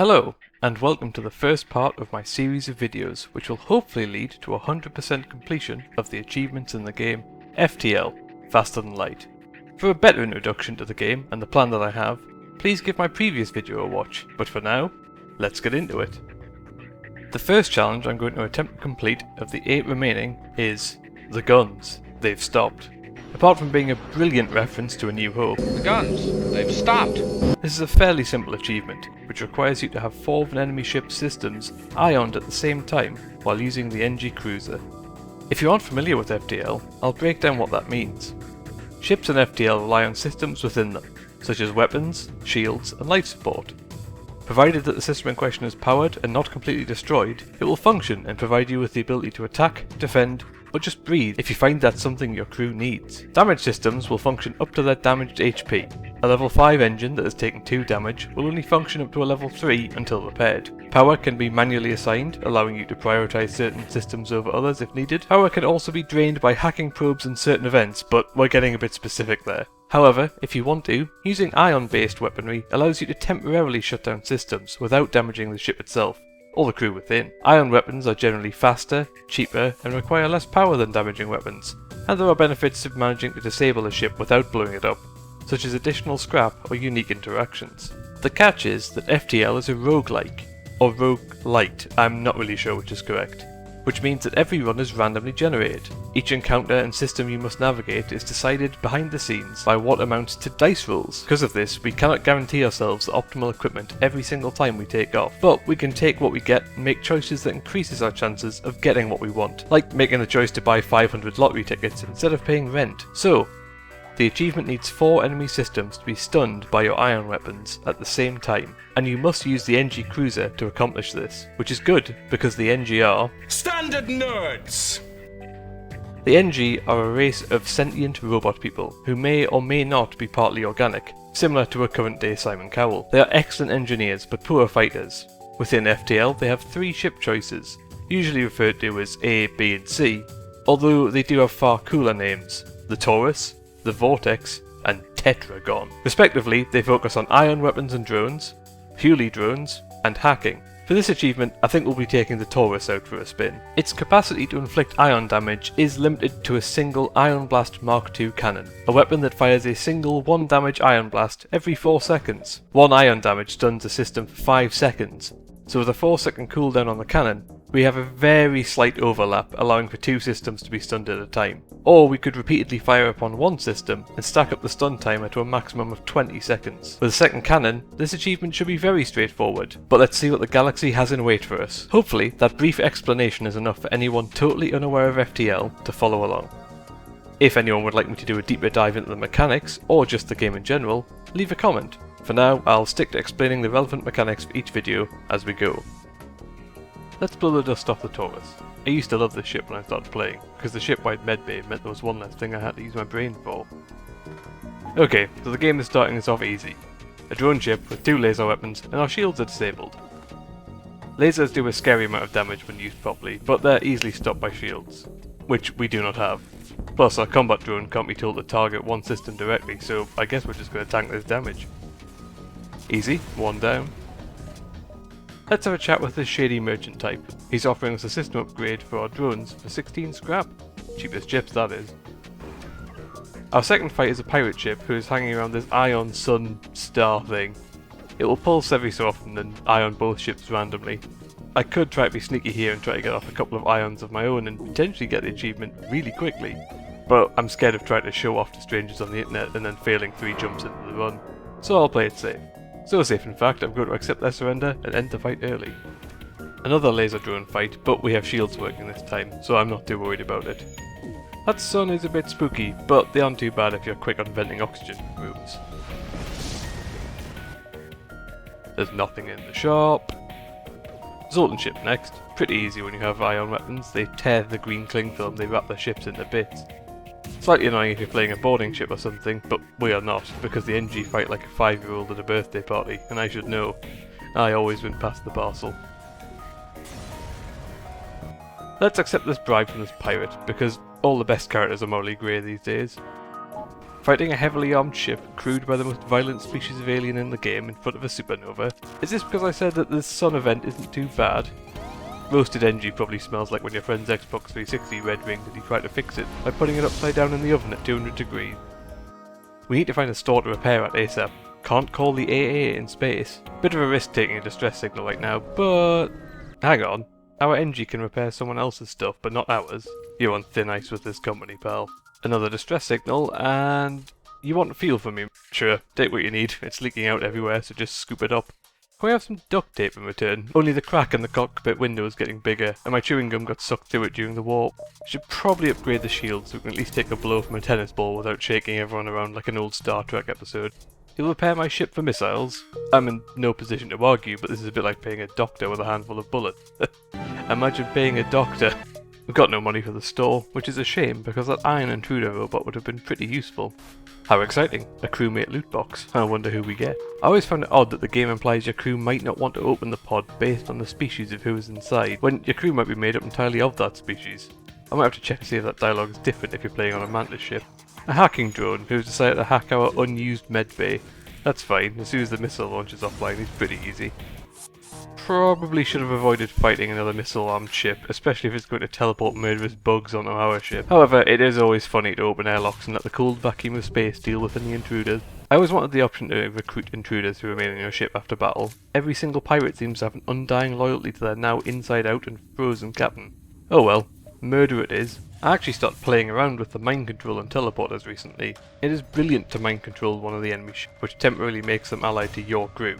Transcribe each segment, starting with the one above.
Hello, and welcome to the first part of my series of videos which will hopefully lead to 100% completion of the achievements in the game FTL, Faster Than Light. For a better introduction to the game and the plan that I have, please give my previous video a watch, but for now, let's get into it. The first challenge I'm going to attempt to complete of the 8 remaining is the guns. They've stopped. Apart from being a brilliant reference to A New Hope, The guns, they've stopped. This is a fairly simple achievement, which requires you to have 4 of an enemy ship's systems ioned at the same time while using the NG Cruiser. If you aren't familiar with FTL, I'll break down what that means. Ships in FTL rely on systems within them, such as weapons, shields, and life support. Provided that the system in question is powered and not completely destroyed, it will function and provide you with the ability to attack, defend, or just breathe if you find that's something your crew needs. Damage systems will function up to their damaged HP. A level 5 engine that has taken 2 damage will only function up to a level 3 until repaired. Power can be manually assigned, allowing you to prioritise certain systems over others if needed. Power can also be drained by hacking probes in certain events, but we're getting a bit specific there. However, if you want to, using ion-based weaponry allows you to temporarily shut down systems without damaging the ship itself, or the crew within. Ion weapons are generally faster, cheaper, and require less power than damaging weapons, and there are benefits of managing to disable a ship without blowing it up, such as additional scrap or unique interactions. The catch is that FTL is a roguelike, or roguelite, I'm not really sure which is correct, which means that every run is randomly generated. Each encounter and system you must navigate is decided behind the scenes by what amounts to dice rolls. Because of this, we cannot guarantee ourselves the optimal equipment every single time we take off, but we can take what we get and make choices that increases our chances of getting what we want, like making the choice to buy 500 lottery tickets instead of paying rent. So, the achievement needs 4 enemy systems to be stunned by your ion weapons at the same time, and you must use the NG Cruiser to accomplish this, which is good because the NG are Standard nerds! The NG are a race of sentient robot people who may or may not be partly organic, similar to a current day Simon Cowell. They are excellent engineers but poor fighters. Within FTL they have 3 ship choices, usually referred to as A, B and C, although they do have far cooler names: the Taurus, the Vortex, and Tetragon. Respectively, they focus on ion weapons and drones, purely drones, and hacking. For this achievement, I think we'll be taking the Taurus out for a spin. Its capacity to inflict ion damage is limited to a single Ion Blast Mark II cannon, a weapon that fires a single 1 damage ion blast every 4 seconds. 1 ion damage stuns the system for 5 seconds, so with a 4-second cooldown on the cannon, we have a very slight overlap, allowing for 2 systems to be stunned at a time. Or we could repeatedly fire upon one system and stack up the stun timer to a maximum of 20 seconds. With a second cannon, this achievement should be very straightforward, but let's see what the galaxy has in wait for us. Hopefully, that brief explanation is enough for anyone totally unaware of FTL to follow along. If anyone would like me to do a deeper dive into the mechanics, or just the game in general, leave a comment. For now, I'll stick to explaining the relevant mechanics for each video as we go. Let's blow the dust off the Taurus. I used to love this ship when I started playing, because the ship-wide medbay meant there was one less thing I had to use my brain for. Okay, so the game is starting us off easy. A drone ship with 2 laser weapons, and our shields are disabled. Lasers do a scary amount of damage when used properly, but they're easily stopped by shields, which we do not have. Plus, our combat drone can't be told to target one system directly, so I guess we're just going to tank this damage. Easy, 1 down. Let's have a chat with this shady merchant type. He's offering us a system upgrade for our drones for 16 scrap. Cheapest chips, that is. Our second fight is a pirate ship who is hanging around this ion sun star thing. It will pulse every so often and ion both ships randomly. I could try to be sneaky here and try to get off a couple of ions of my own and potentially get the achievement really quickly, but I'm scared of trying to show off to strangers on the internet and then failing 3 jumps into the run, so I'll play it safe. So safe in fact, I'm going to accept their surrender and end the fight early. Another laser drone fight, but we have shields working this time, so I'm not too worried about it. That sun is a bit spooky, but they aren't too bad if you're quick on venting oxygen rooms. There's nothing in the shop. Zoltan ship next. Pretty easy when you have ion weapons. They tear the green cling film, they wrap their ships into bits. Slightly annoying if you're playing a boarding ship or something, but we are not, because the NG fight like a 5-year-old at a birthday party, and I should know. I always win past the parcel. Let's accept this bribe from this pirate, because all the best characters are morally grey these days. Fighting a heavily armed ship crewed by the most violent species of alien in the game in front of a supernova. Is this because I said that the sun event isn't too bad? Roasted NG probably smells like when your friend's Xbox 360 red ringed and you try to fix it by putting it upside down in the oven at 200 degrees. We need to find a store to repair at ASAP. Can't call the AA in space. Bit of a risk taking a distress signal right now, but... hang on. Our NG can repair someone else's stuff, but not ours. You're on thin ice with this company, pal. Another distress signal, and... you want fuel from me? Sure, take what you need. It's leaking out everywhere, so just scoop it up. Can we have some duct tape in return? Only the crack in the cockpit window is getting bigger, and my chewing gum got sucked through it during the warp. Should probably upgrade the shield so we can at least take a blow from a tennis ball without shaking everyone around like an old Star Trek episode. You'll repair my ship for missiles? I'm in no position to argue, but this is a bit like paying a doctor with a handful of bullets. Imagine paying a doctor. We've got no money for the store, which is a shame because that iron intruder robot would have been pretty useful. How exciting, a crewmate loot box. I wonder who we get. I always found it odd that the game implies your crew might not want to open the pod based on the species of who is inside, when your crew might be made up entirely of that species. I might have to check to see if that dialogue is different if you're playing on a Mantis ship. A hacking drone who's decided to hack our unused medbay. That's fine, as soon as the missile launches offline it's pretty easy. Probably should have avoided fighting another missile-armed ship, especially if it's going to teleport murderous bugs onto our ship. However, it is always funny to open airlocks and let the cold vacuum of space deal with any intruders. I always wanted the option to recruit intruders who remain on your ship after battle. Every single pirate seems to have an undying loyalty to their now inside-out and frozen captain. Oh well, murder it is. I actually started playing around with the mind control and teleporters recently. It is brilliant to mind control one of the enemy ships, which temporarily makes them allied to your crew.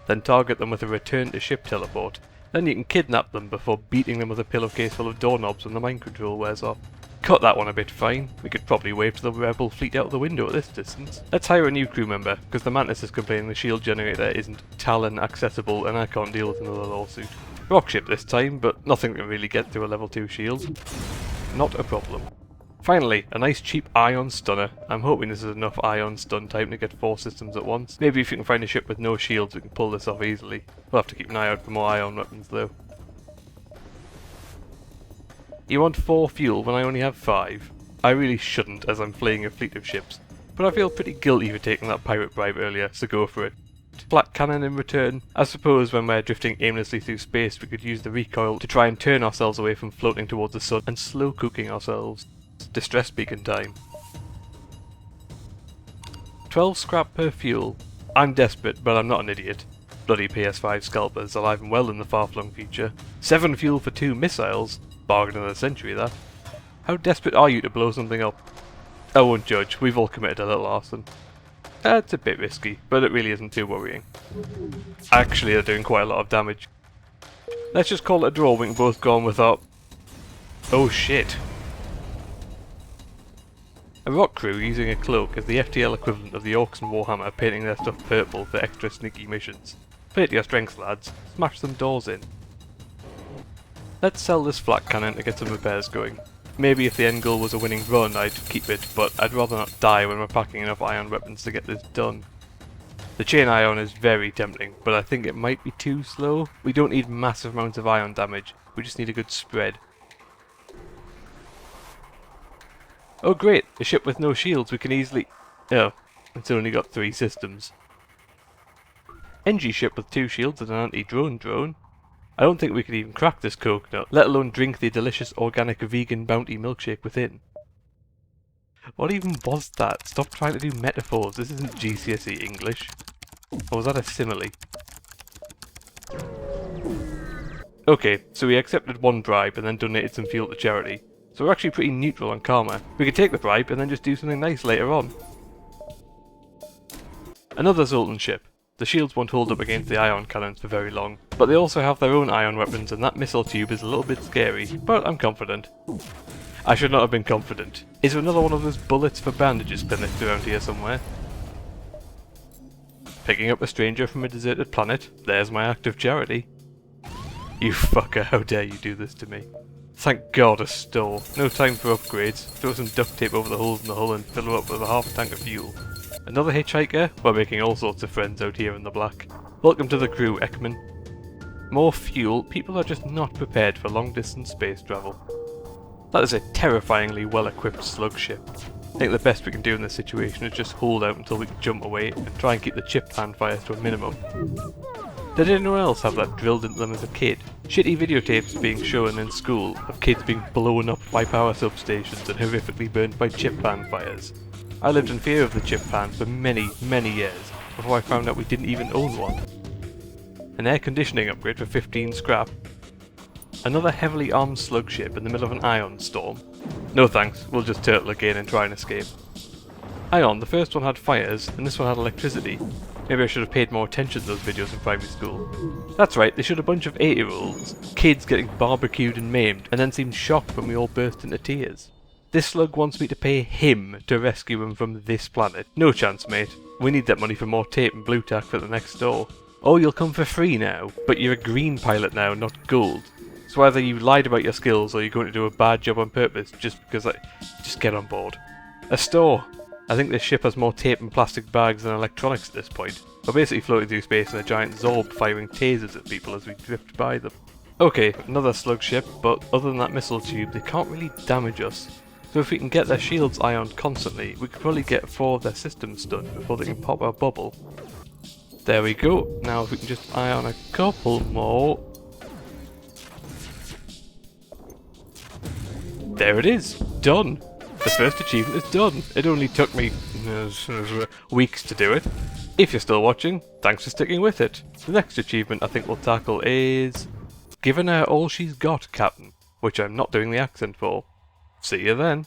Then target them with a return to ship teleport. Then you can kidnap them before beating them with a pillowcase full of doorknobs when the mind control wears off. Cut that one a bit fine. We could probably wave to the rebel fleet out the window at this distance. Let's hire a new crew member, because the Mantis is complaining the shield generator isn't Talon accessible and I can't deal with another lawsuit. Rock ship this time, but nothing can really get through a level 2 shield. Not a problem. Finally, a nice cheap ion stunner. I'm hoping this is enough ion stun time to get 4 systems at once. Maybe if you can find a ship with no shields we can pull this off easily. We'll have to keep an eye out for more ion weapons though. You want 4 fuel when I only have 5? I really shouldn't as I'm fleeing a fleet of ships, but I feel pretty guilty for taking that pirate bribe earlier, so go for it. Flak cannon in return. I suppose when we're drifting aimlessly through space we could use the recoil to try and turn ourselves away from floating towards the sun and slow cooking ourselves. Distress beacon time. 12 scrap per fuel. I'm desperate, but I'm not an idiot. Bloody PS5 scalpers, alive and well in the far-flung future. 7 fuel for 2 missiles. Bargain of the century, that. How desperate are you to blow something up? I won't judge, we've all committed a little arson. It's a bit risky, but it really isn't too worrying. Actually, they're doing quite a lot of damage. Let's just call it a draw, we can both go on with our... oh shit. A rock crew using a cloak is the FTL equivalent of the Orcs and Warhammer painting their stuff purple for extra sneaky missions. Play it to your strengths, lads. Smash some doors in. Let's sell this flak cannon to get some repairs going. Maybe if the end goal was a winning run I'd keep it, but I'd rather not die when we're packing enough ion weapons to get this done. The chain ion is very tempting, but I think it might be too slow. We don't need massive amounts of ion damage, we just need a good spread. Oh great, a ship with no shields, we can easily... oh, it's only got 3 systems. NG ship with 2 shields and an anti-drone drone. I don't think we could even crack this coconut, let alone drink the delicious organic vegan bounty milkshake within. What even was that? Stop trying to do metaphors, this isn't GCSE English. Or was that a simile? Okay, so we accepted 1 bribe and then donated some fuel to charity. So we're actually pretty neutral on karma. We could take the bribe and then just do something nice later on. Another Zoltan ship. The shields won't hold up against the ion cannons for very long, but they also have their own ion weapons and that missile tube is a little bit scary, but I'm confident. I should not have been confident. Is there another one of those bullets for bandages clinics around here somewhere? Picking up a stranger from a deserted planet, there's my act of charity. You fucker, how dare you do this to me. Thank God a store. No time for upgrades. Throw some duct tape over the holes in the hull and fill her up with a half tank of fuel. Another hitchhiker? We're making all sorts of friends out here in the black. Welcome to the crew, Ekman. More fuel? People are just not prepared for long distance space travel. That is a terrifyingly well equipped slug ship. I think the best we can do in this situation is just hold out until we can jump away and try and keep the chip pan fires to a minimum. Did anyone else have that drilled into them as a kid? Shitty videotapes being shown in school of kids being blown up by power substations and horrifically burned by chip pan fires. I lived in fear of the chip pan for many, many years before I found out we didn't even own one. An air conditioning upgrade for 15 scrap. Another heavily armed slug ship in the middle of an ion storm. No thanks, we'll just turtle again and try and escape. Ion, the first one had fires and this one had electricity. Maybe I should have paid more attention to those videos in primary school. That's right, they showed a bunch of 8-year-olds, kids getting barbecued and maimed, and then seemed shocked when we all burst into tears. This slug wants me to pay him to rescue him from this planet. No chance, mate. We need that money for more tape and blue tack for the next door. Oh, you'll come for free now, but you're a green pilot now, not gold. So either you lied about your skills or you're going to do a bad job on purpose just because just get on board. A store. I think this ship has more tape and plastic bags than electronics at this point. We're basically floating through space in a giant Zorb firing tasers at people as we drift by them. Okay, another slug ship, but other than that missile tube, they can't really damage us. So if we can get their shields ioned constantly, we could probably get 4 of their systems stunned before they can pop our bubble. There we go. Now if we can just ion a couple more. There it is! Done! The first achievement is done. It only took me weeks to do it. If you're still watching, thanks for sticking with it. The next achievement I think we'll tackle is Giving Her All She's Got, Captain, which I'm not doing the accent for. See you then.